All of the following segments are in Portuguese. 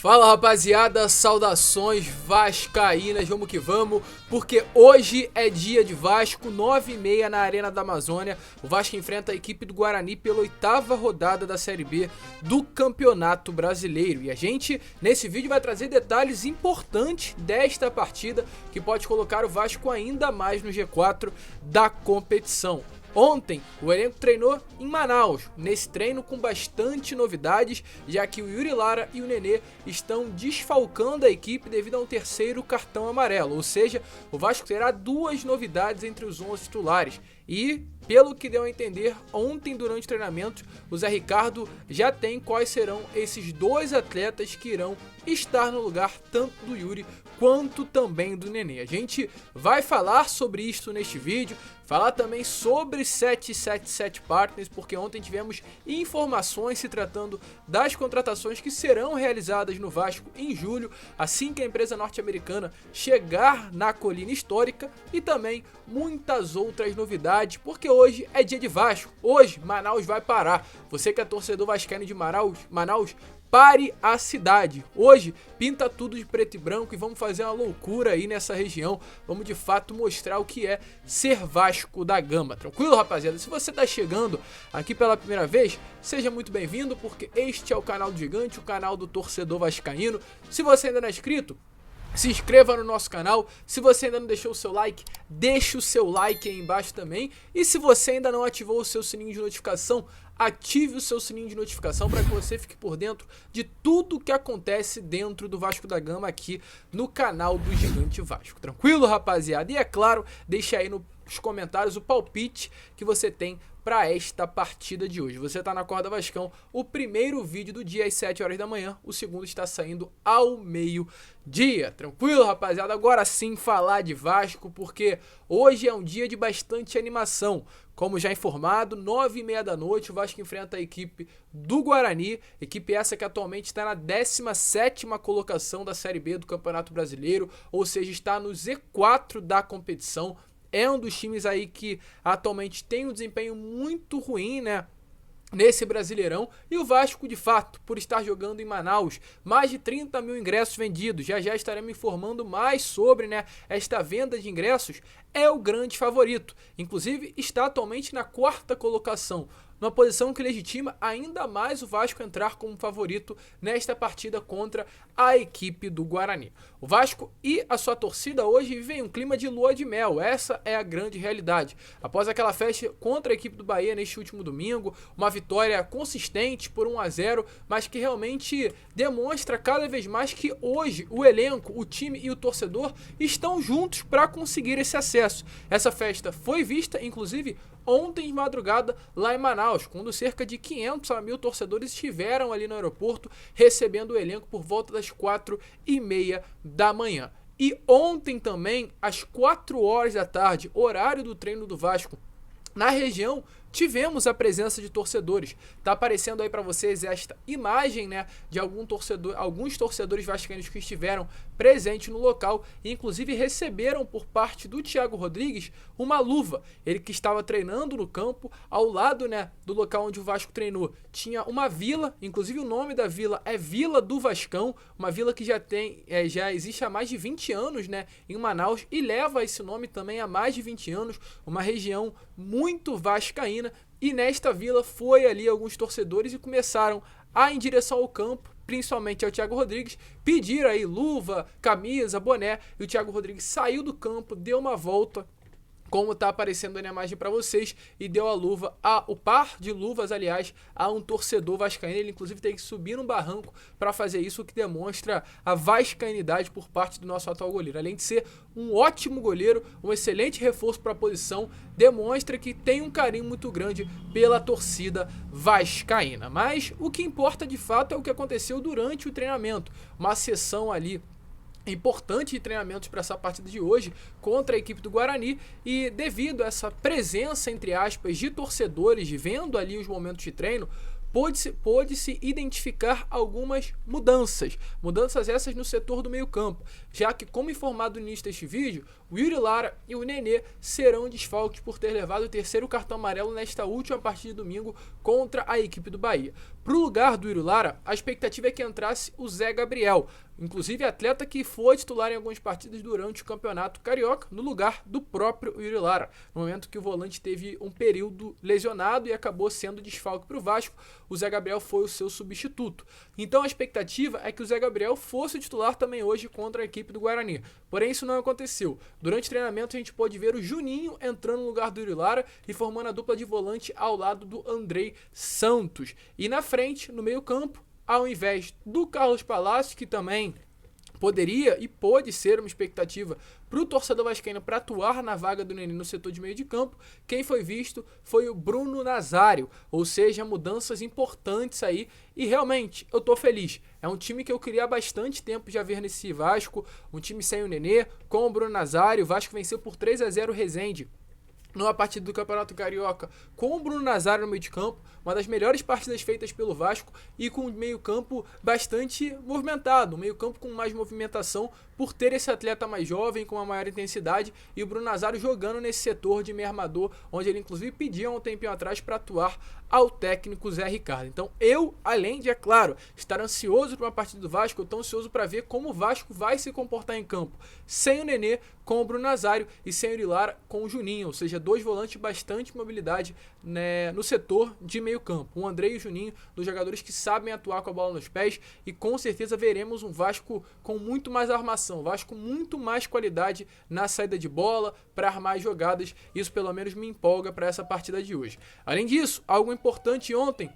Fala rapaziada, saudações vascaínas, vamos que vamos, porque hoje é dia de Vasco, 9h30 na Arena da Amazônia. O Vasco enfrenta a equipe do Guarani pela 8ª rodada da Série B do Campeonato Brasileiro. E a gente, nesse vídeo, vai trazer detalhes importantes desta partida, que pode colocar o Vasco ainda mais no G4 da competição. Ontem, o elenco treinou em Manaus, nesse treino com bastante novidades, já que o Yuri Lara e o Nenê estão desfalcando a equipe devido a um terceiro cartão amarelo, ou seja, o Vasco terá duas novidades entre os 11 titulares. E, pelo que deu a entender, ontem durante o treinamento, o Zé Ricardo já tem quais serão esses dois atletas que irão estar no lugar tanto do Yuri quanto também do Nenê. A gente vai falar sobre isso neste vídeo, falar também sobre 777 Partners, porque ontem tivemos informações se tratando das contratações que serão realizadas no Vasco em julho, assim que a empresa norte-americana chegar na colina histórica, e também muitas outras novidades, porque hoje é dia de Vasco, hoje Manaus vai parar. Você que é torcedor vascaíno de Manaus, pare a cidade. Hoje pinta tudo de preto e branco e vamos fazer uma loucura aí nessa região. Vamos de fato mostrar o que é ser Vasco da Gama. Tranquilo, rapaziada? Se você tá chegando aqui pela primeira vez, seja muito bem-vindo, porque este é o canal do Gigante, o canal do torcedor vascaíno. Se você ainda não é inscrito, se inscreva no nosso canal. Se você ainda não deixou o seu like, deixe o seu like aí embaixo também. E se você ainda não ativou o seu sininho de notificação, ative o seu sininho de notificação para que você fique por dentro de tudo que acontece dentro do Vasco da Gama aqui no canal do Gigante Vasco. Tranquilo, rapaziada? E é claro, deixa aí nos comentários o palpite que você tem para esta partida de hoje. Você tá na Corda Vascão, o primeiro vídeo do dia às 7 horas da manhã, o segundo está saindo ao meio-dia. Tranquilo, rapaziada? Agora sim falar de Vasco, porque hoje é um dia de bastante animação. Como já informado, 9h30 da noite, o Vasco enfrenta a equipe do Guarani, equipe essa que atualmente está na 17ª colocação da Série B do Campeonato Brasileiro, ou seja, está no Z4 da competição. É um dos times aí que atualmente tem um desempenho muito ruim, né, nesse Brasileirão. E o Vasco, de fato, por estar jogando em Manaus, mais de 30 mil ingressos vendidos, já estaremos informando mais sobre, né, esta venda de ingressos, é o grande favorito. Inclusive, está atualmente na 4ª colocação, numa posição que legitima ainda mais o Vasco entrar como favorito nesta partida contra a equipe do Guarani. O Vasco e a sua torcida hoje vivem um clima de lua de mel, essa é a grande realidade. Após aquela festa contra a equipe do Bahia neste último domingo, uma vitória consistente por 1-0, mas que realmente demonstra cada vez mais que hoje o elenco, o time e o torcedor estão juntos para conseguir esse acesso. Essa festa foi vista, inclusive, ontem de madrugada lá em Manaus, quando cerca de 500 a 1.000 torcedores estiveram ali no aeroporto recebendo o elenco por volta das 4h30 da manhã. E ontem também, às 4 horas da tarde, horário do treino do Vasco, na região, tivemos a presença de torcedores. Tá aparecendo aí para vocês esta imagem, né, de alguns torcedores vascaínos que estiveram presentes no local e inclusive receberam por parte do Thiago Rodrigues uma luva. Ele que estava treinando no campo, ao lado, né, do local onde o Vasco treinou, tinha uma vila, inclusive o nome da vila é Vila do Vascão, uma vila que já existe há mais de 20 anos, né, em Manaus, e leva esse nome também há mais de 20 anos, uma região muito vascaína. E nesta vila foi ali alguns torcedores e começaram a ir em direção ao campo, principalmente ao Thiago Rodrigues, pedir aí luva, camisa, boné, e o Thiago Rodrigues saiu do campo, deu uma volta, como tá aparecendo aí na imagem para vocês, e deu a luva, o par de luvas, aliás, a um torcedor vascaíno. Ele inclusive tem que subir num barranco para fazer isso, o que demonstra a vascainidade por parte do nosso atual goleiro. Além de ser um ótimo goleiro, um excelente reforço para a posição, demonstra que tem um carinho muito grande pela torcida vascaína. Mas o que importa de fato é o que aconteceu durante o treinamento, uma sessão ali importante de treinamentos para essa partida de hoje contra a equipe do Guarani, e devido a essa presença, entre aspas, de torcedores vendo ali os momentos de treino, pôde-se identificar algumas mudanças essas no setor do meio campo, já que, como informado no início deste vídeo, o Yuri Lara e o Nenê serão desfalques por ter levado o terceiro cartão amarelo nesta última partida de domingo contra a equipe do Bahia. Para o lugar do Yuri Lara, a expectativa é que entrasse o Zé Gabriel, inclusive atleta que foi titular em algumas partidas durante o Campeonato Carioca, no lugar do próprio Yuri Lara, no momento que o volante teve um período lesionado e acabou sendo desfalque para o Vasco. O Zé Gabriel foi o seu substituto. Então a expectativa é que o Zé Gabriel fosse o titular também hoje contra a equipe do Guarani. Porém, isso não aconteceu. Durante o treinamento, a gente pôde ver o Juninho entrando no lugar do Yuri Lara e formando a dupla de volante ao lado do Andrei Santos. E na frente, no meio-campo, ao invés do Carlos Palácio, que também poderia e pôde ser uma expectativa para o torcedor vascaíno para atuar na vaga do Nenê no setor de meio de campo, quem foi visto foi o Bruno Nazário, ou seja, mudanças importantes aí, e realmente eu tô feliz. É um time que eu queria há bastante tempo já ver nesse Vasco, um time sem o Nenê, com o Bruno Nazário. O Vasco venceu por 3-0 o Resende numa partida do Campeonato Carioca com o Bruno Nazário no meio de campo, uma das melhores partidas feitas pelo Vasco e com um meio campo bastante movimentado, um meio campo com mais movimentação por ter esse atleta mais jovem, com uma maior intensidade, e o Bruno Nazário jogando nesse setor de meio armador, onde ele inclusive pedia um tempinho atrás para atuar ao técnico Zé Ricardo. Então eu, além de, é claro, estar ansioso para uma partida do Vasco, eu estou ansioso para ver como o Vasco vai se comportar em campo, sem o Nenê, com o Bruno Nazário, e sem o Yuri Lara, com o Juninho, ou seja, dois volantes de bastante mobilidade, né, no setor de meio campo. O André e o Juninho, dos jogadores que sabem atuar com a bola nos pés, e com certeza veremos um Vasco com muito mais armação, Vasco com muito mais qualidade na saída de bola, para armar jogadas. Isso pelo menos me empolga para essa partida de hoje. Além disso, algo importante ontem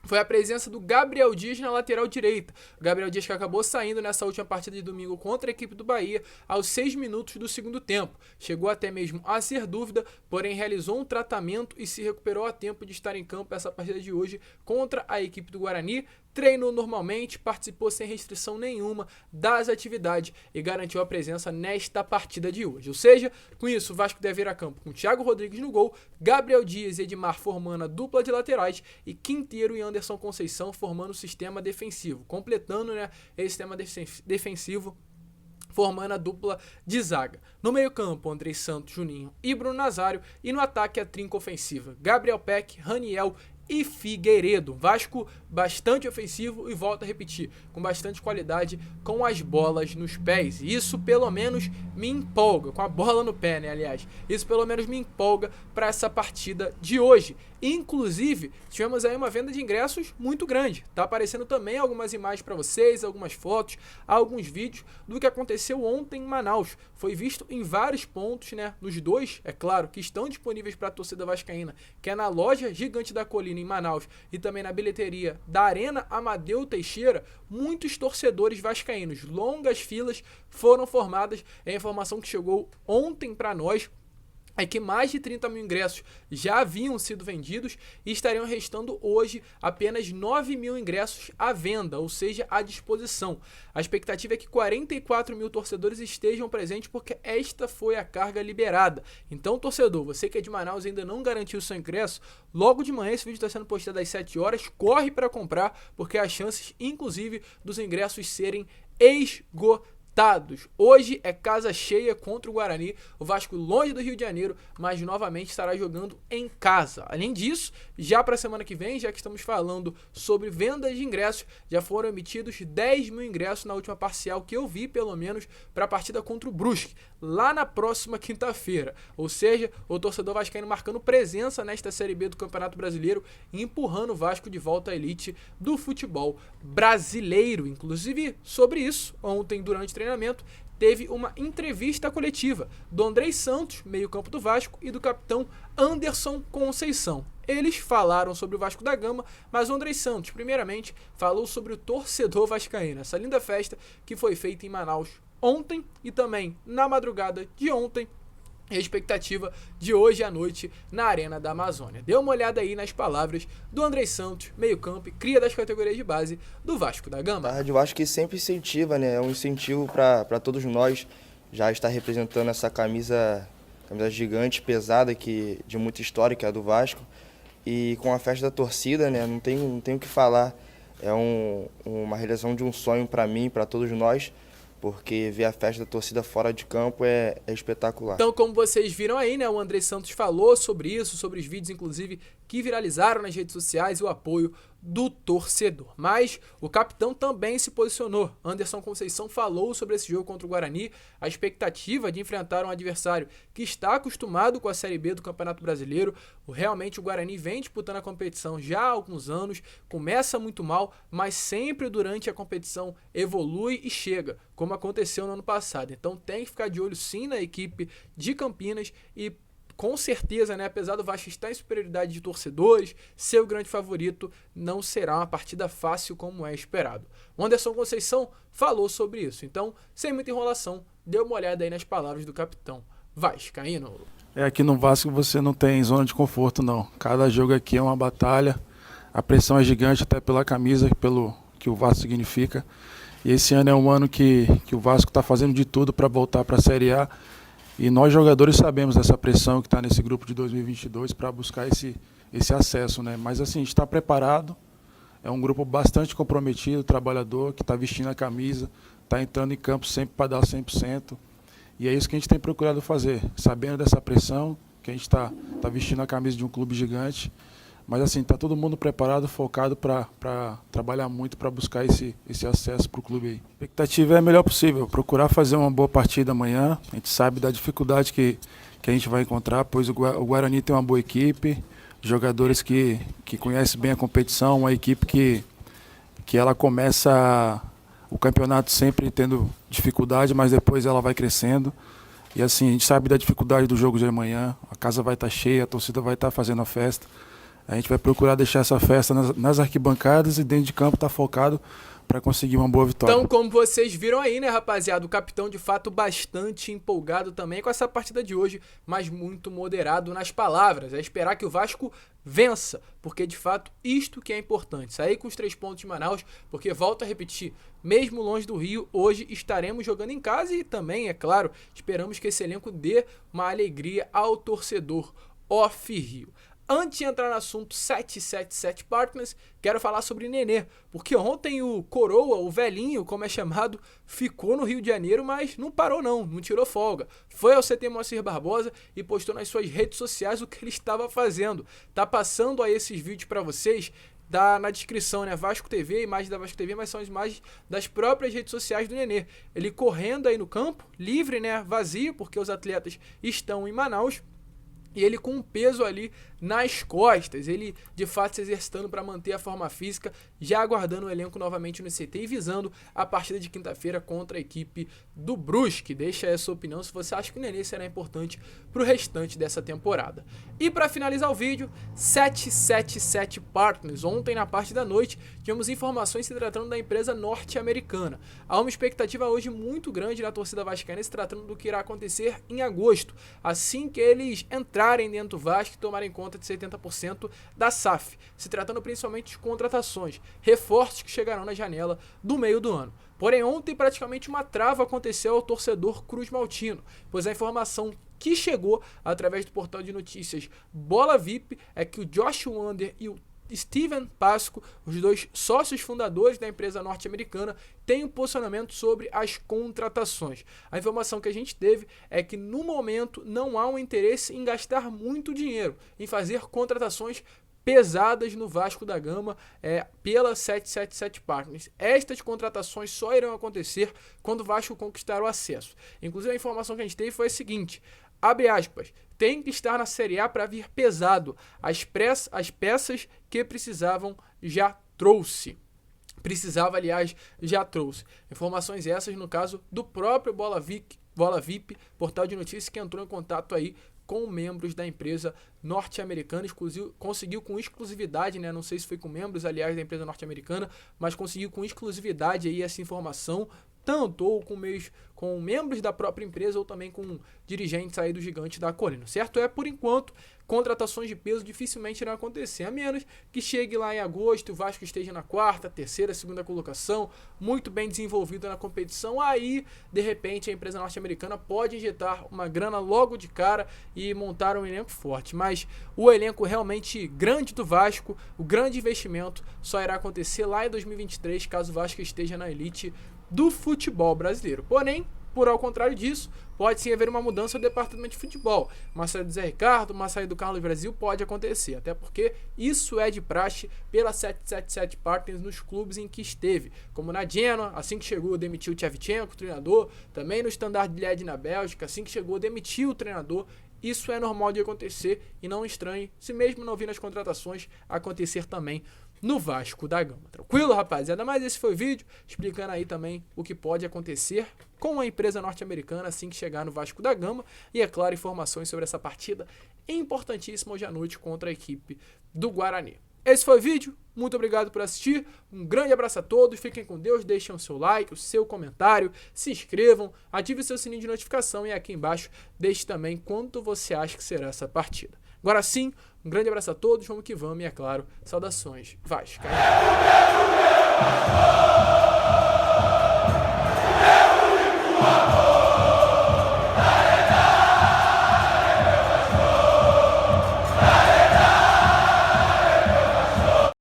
foi a presença do Gabriel Dias na lateral direita. O Gabriel Dias que acabou saindo nessa última partida de domingo contra a equipe do Bahia aos 6 minutos do segundo tempo. Chegou até mesmo a ser dúvida, porém realizou um tratamento e se recuperou a tempo de estar em campo essa partida de hoje contra a equipe do Guarani. Treinou normalmente, participou sem restrição nenhuma das atividades e garantiu a presença nesta partida de hoje. Ou seja, com isso, o Vasco deve ir a campo com Thiago Rodrigues no gol, Gabriel Dias e Edmar formando a dupla de laterais e Quinteiro e Anderson Conceição formando o sistema defensivo, completando, né, esse sistema defensivo, formando a dupla de zaga. No meio-campo, Andrei Santos, Juninho e Bruno Nazário, e no ataque a trinca ofensiva, Gabriel Peck, Raniel e Figueiredo. Vasco bastante ofensivo e, volto a repetir, com bastante qualidade com as bolas nos pés. E isso pelo menos me empolga, com a bola no pé, né, aliás. Isso pelo menos me empolga para essa partida de hoje. Inclusive, tivemos aí uma venda de ingressos muito grande. Tá aparecendo também algumas imagens para vocês, algumas fotos, alguns vídeos do que aconteceu ontem em Manaus. Foi visto em vários pontos, né, nos dois, é claro, que estão disponíveis para a torcida vascaína, que é na loja Gigante da Colina em Manaus e também na bilheteria da Arena Amadeu Teixeira. Muitos torcedores vascaínos, longas filas foram formadas. É a informação que chegou ontem para nós é que mais de 30 mil ingressos já haviam sido vendidos e estariam restando hoje apenas 9 mil ingressos à venda, ou seja, à disposição. A expectativa é que 44 mil torcedores estejam presentes, porque esta foi a carga liberada. Então, torcedor, você que é de Manaus e ainda não garantiu seu ingresso, logo de manhã, esse vídeo está sendo postado às 7 horas, corre para comprar, porque há chances, inclusive, dos ingressos serem esgotados. Hoje é casa cheia contra o Guarani, o Vasco longe do Rio de Janeiro, mas novamente estará jogando em casa. Além disso, já para a semana que vem, já que estamos falando sobre vendas de ingressos, já foram emitidos 10 mil ingressos na última parcial que eu vi, pelo menos, para a partida contra o Brusque, lá na próxima quinta-feira. Ou seja, o torcedor vascaíno marcando presença nesta Série B do Campeonato Brasileiro e empurrando o Vasco de volta à elite do futebol brasileiro. Inclusive, sobre isso, ontem, durante o treinamento, teve uma entrevista coletiva do Andrei Santos, meio-campo do Vasco, e do capitão Anderson Conceição. Eles falaram sobre o Vasco da Gama, mas o Andrei Santos, primeiramente, falou sobre o torcedor vascaíno, essa linda festa que foi feita em Manaus ontem e também na madrugada de ontem, e a expectativa de hoje à noite na Arena da Amazônia. Dê uma olhada aí nas palavras do Andrei Santos, meio-campo e cria das categorias de base do Vasco da Gama. Eu acho que sempre incentiva, né? É um incentivo para todos nós já estar representando essa camisa gigante, pesada, de muita história, que é a do Vasco. E com a festa da torcida, né? Não tem o que falar. É uma realização de um sonho para mim, para todos nós, porque ver a festa da torcida fora de campo é espetacular. Então, como vocês viram aí, né, o Andrei Santos falou sobre isso, sobre os vídeos, inclusive, que viralizaram nas redes sociais e o apoio do torcedor. Mas o capitão também se posicionou. Anderson Conceição falou sobre esse jogo contra o Guarani, a expectativa de enfrentar um adversário que está acostumado com a Série B do Campeonato Brasileiro. Realmente o Guarani vem disputando a competição já há alguns anos, começa muito mal, mas sempre durante a competição evolui e chega, como aconteceu no ano passado. Então tem que ficar de olho sim na equipe de Campinas e com certeza, né, apesar do Vasco estar em superioridade de torcedores, ser o grande favorito, não será uma partida fácil como é esperado. O Anderson Conceição falou sobre isso, então, sem muita enrolação, dê uma olhada aí nas palavras do capitão vascaíno. Aqui no Vasco você não tem zona de conforto, não. Cada jogo aqui é uma batalha, a pressão é gigante até pela camisa, pelo que o Vasco significa. E esse ano é um ano que o Vasco está fazendo de tudo para voltar para a Série A. E nós jogadores sabemos dessa pressão que está nesse grupo de 2022 para buscar esse acesso, né? Mas assim, a gente está preparado, é um grupo bastante comprometido, trabalhador, que está vestindo a camisa, está entrando em campo sempre para dar 100%. E é isso que a gente tem procurado fazer, sabendo dessa pressão, que a gente está vestindo a camisa de um clube gigante. Mas assim, está todo mundo preparado, focado para trabalhar muito para buscar esse acesso para o clube aí. A expectativa é a melhor possível, procurar fazer uma boa partida amanhã. A gente sabe da dificuldade que a gente vai encontrar, pois o Guarani tem uma boa equipe, jogadores que conhecem bem a competição, uma equipe que ela começa o campeonato sempre tendo dificuldade, mas depois ela vai crescendo. E assim, a gente sabe da dificuldade do jogo de amanhã, a casa vai estar cheia, a torcida vai estar fazendo a festa. A gente vai procurar deixar essa festa nas arquibancadas e dentro de campo tá focado para conseguir uma boa vitória. Então, como vocês viram aí, né, rapaziada, o capitão de fato bastante empolgado também com essa partida de hoje, mas muito moderado nas palavras. É esperar que o Vasco vença, porque de fato isto que é importante. Sair com os 3 pontos de Manaus, porque volto a repetir, mesmo longe do Rio, hoje estaremos jogando em casa e também, é claro, esperamos que esse elenco dê uma alegria ao torcedor off-Rio. Antes de entrar no assunto 777 Partners, quero falar sobre Nenê, porque ontem o Coroa, o velhinho, como é chamado, ficou no Rio de Janeiro, mas não parou não tirou folga. Foi ao CT Moacir Barbosa e postou nas suas redes sociais o que ele estava fazendo. Tá passando aí esses vídeos para vocês, na descrição, né? Vasco TV, imagem da Vasco TV, mas são as imagens das próprias redes sociais do Nenê. Ele correndo aí no campo, livre, né? Vazio, porque os atletas estão em Manaus. E ele com um peso ali nas costas, ele de fato se exercitando para manter a forma física, já aguardando o elenco novamente no CT e visando a partida de quinta-feira contra a equipe do Brusque. Deixa aí a sua opinião se você acha que o Nenê será importante para o restante dessa temporada. E para finalizar o vídeo, 777 Partners. Ontem na parte da noite tivemos informações se tratando da empresa norte-americana. Há uma expectativa hoje muito grande na torcida vascaína se tratando do que irá acontecer em agosto, assim que eles entrarem dentro do Vasco e tomarem conta de 70% da SAF, se tratando principalmente de contratações, reforços que chegarão na janela do meio do ano. Porém, ontem praticamente uma trava aconteceu ao torcedor Cruz Maltino, pois a informação que chegou através do portal de notícias Bola VIP é que o Josh Wander e o Steven Pasco, os 2 sócios fundadores da empresa norte-americana, têm um posicionamento sobre as contratações. A informação que a gente teve é que no momento não há um interesse em gastar muito dinheiro, em fazer contratações pesadas no Vasco da Gama pela 777 Partners. Estas contratações só irão acontecer quando o Vasco conquistar o acesso. Inclusive a informação que a gente teve foi a seguinte, abre aspas, tem que estar na Série A para vir pesado. As peças que precisavam já trouxe. Precisava, aliás, já trouxe. Informações essas, no caso, do próprio Bola VIP, portal de notícias que entrou em contato aí com membros da empresa norte-americana, conseguiu com exclusividade, né? Não sei se foi com membros, aliás, da empresa norte-americana, mas conseguiu com exclusividade aí essa informação, tanto ou com membros da própria empresa ou também com dirigentes aí do gigante da colina. Certo? Por enquanto, contratações de peso dificilmente irão acontecer, a menos que chegue lá em agosto, o Vasco esteja na 4ª, 3ª, 2ª colocação, muito bem desenvolvido na competição, aí, de repente, a empresa norte-americana pode injetar uma grana logo de cara e montar um elenco forte, mas o elenco realmente grande do Vasco, o grande investimento, só irá acontecer lá em 2023, caso o Vasco esteja na elite do futebol brasileiro. Porém, Por ao contrário disso, pode sim haver uma mudança no departamento de futebol. Uma saída do Zé Ricardo, uma saída do Carlos Brasil pode acontecer, até porque isso é de praxe pela 777 Partners nos clubes em que esteve, como na Genoa, assim que chegou demitiu o Tchevchenko, o treinador, também no Standard Liège na Bélgica, assim que chegou demitiu o treinador. Isso é normal de acontecer e não estranhe, se mesmo não vir nas contratações, acontecer também no Vasco da Gama. Tranquilo, rapaziada? Mas esse foi o vídeo explicando aí também o que pode acontecer com a empresa norte-americana assim que chegar no Vasco da Gama e, é claro, informações sobre essa partida importantíssima hoje à noite contra a equipe do Guarani. Esse foi o vídeo, muito obrigado por assistir, um grande abraço a todos, fiquem com Deus, deixem o seu like, o seu comentário, se inscrevam, ative o seu sininho de notificação e aqui embaixo deixe também quanto você acha que será essa partida. Agora sim, um grande abraço a todos, vamos que vamos e, é claro, saudações Vascaínas.